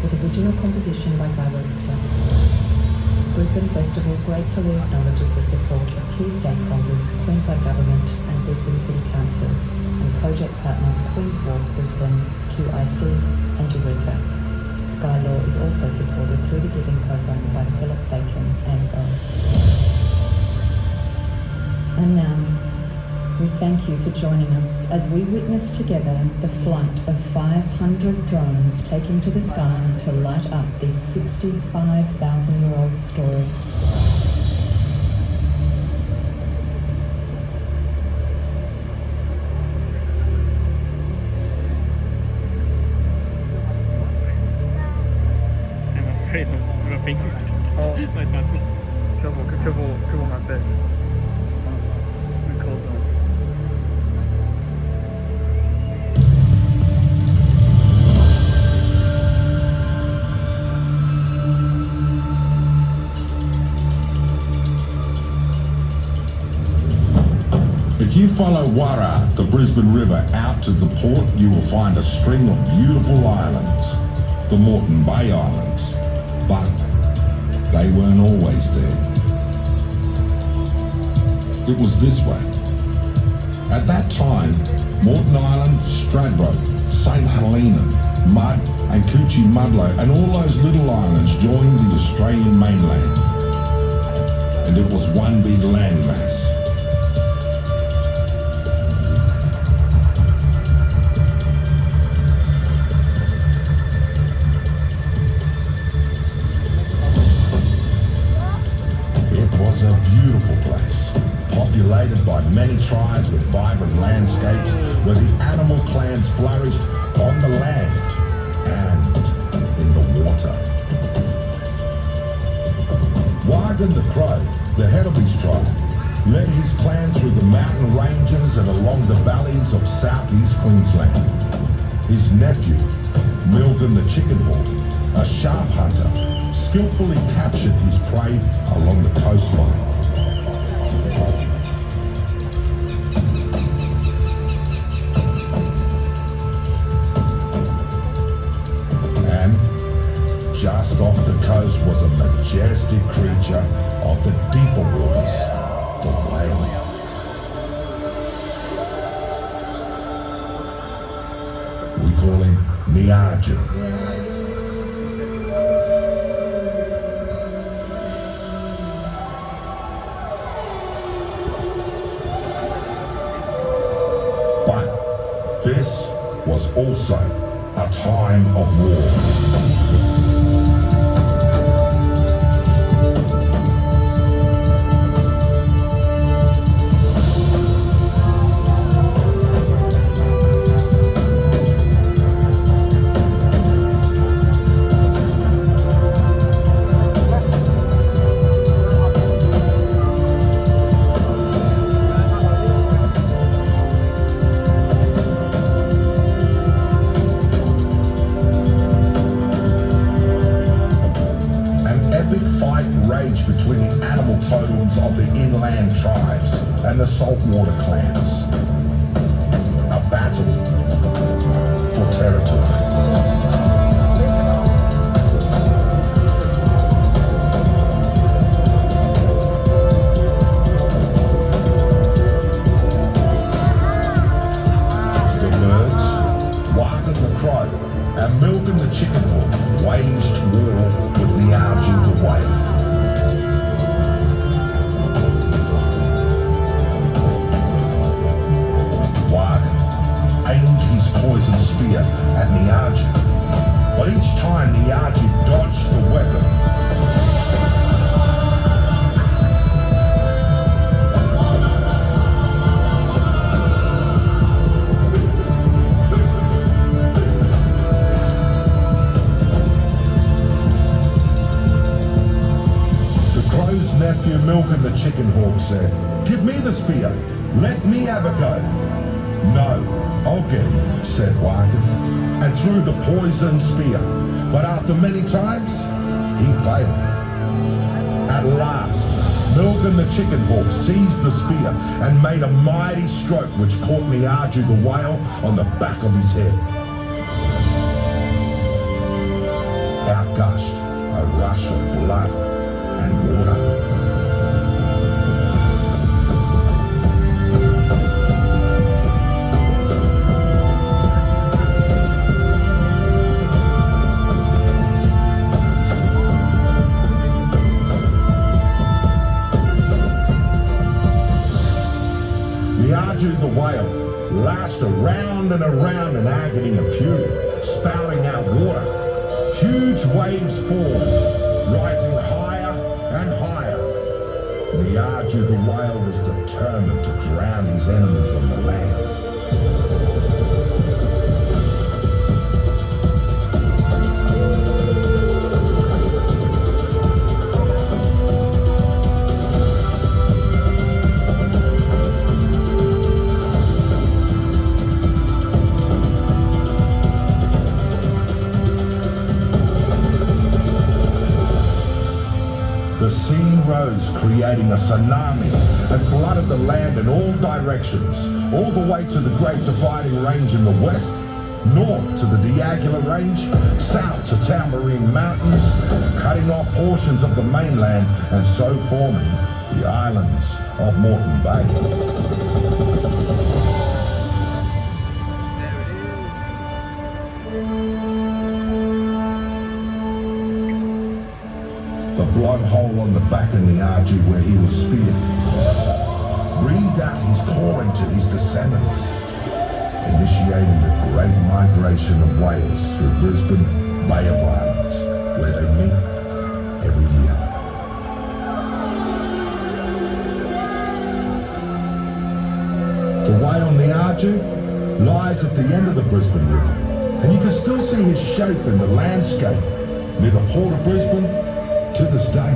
with original composition by Guy Webster. Brisbane Festival gratefully acknowledges the support of key stakeholders, Queensland Government and Brisbane City Council, and project partners Queen's Wharf Brisbane, QIC and Eureka. Sky Law is also supported through the giving program by Philip Bacon and Go. And now, we thank you for joining us as we witness together the flight of 500 drones taking to the sky to light up this 65,000-year-old story. I'm afraid of dropping my smartphone. 교복 안 돼. Record. If you follow Wara, the Brisbane River, out to the port, you will find a string of beautiful islands, the Moreton Bay Islands, but they weren't always there. It was this way. At that time, Moreton Island, Stradbroke, St Helena, Mud and Coochie Mudlow and all those little islands joined the Australian mainland. And it was one big landmass. Populated by many tribes with vibrant landscapes where the animal clans flourished on the land and in the water. Wagon the Crow, the head of his tribe, led his clan through the mountain ranges and along the valleys of southeast Queensland. His nephew, Milton the Chicken Hawk, a sharp hunter, skillfully captured his prey along the coastline. Just off the coast was a majestic creature of the deeper waters, the whale. We call him Niaju. But this was also a time of war. Between the animal totems of the inland tribes and the saltwater clans. A battle for territory. The birds, Wagon the Crow, and Milton the Chicken Hawk waged war with Niaju the whale. Poison spear at Niaju, but each time Niaju dodged the weapon. The Crow's nephew Milton the Chicken Hawk said, "Give me the spear, let me have a go." "No, I'll get him," said Wagon, and threw the poison spear. But after many times, he failed. At last, Milton the Chicken Hawk seized the spear and made a mighty stroke which caught Niaju the whale on the back of his head. gushed a rush of blood and water. Niaju the whale lashed around and around in agony and fury, spouting out water. Huge waves formed, rising higher and higher. Niaju the whale was determined to drown his enemies on the land. The sea rose, creating a tsunami, and flooded the land in all directions, all the way to the Great Dividing Range in the west, north to the Diagula Range, south to Tamborine Mountains, cutting off portions of the mainland and so forming the islands of Moreton Bay. The blood hole on the back of Niaju where he was speared breathed out his calling to his descendants, initiating the great migration of whales through Brisbane Bay of Islands, where they meet every year. The whale Niaju lies at the end of the Brisbane River, and you can still see his shape in the landscape near the port of Brisbane to this day.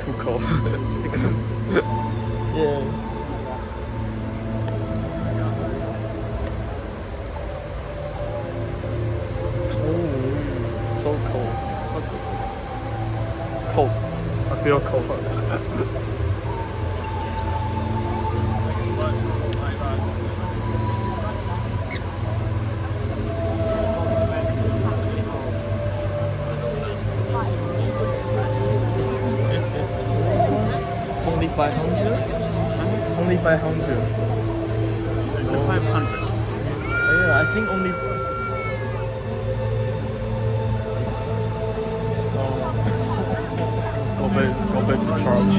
Too cold. Yeah. Oh, so cold. Cold. I feel cold. Only 500? Only 500. 500. Oh, yeah, I think only. Go back to Charles.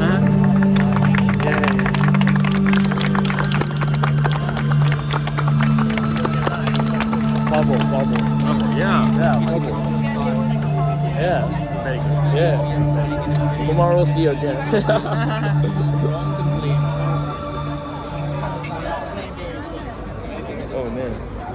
Huh? Bubble. Oh, yeah. Yeah, bubble. Yeah. Very good. Yeah. Tomorrow see you again.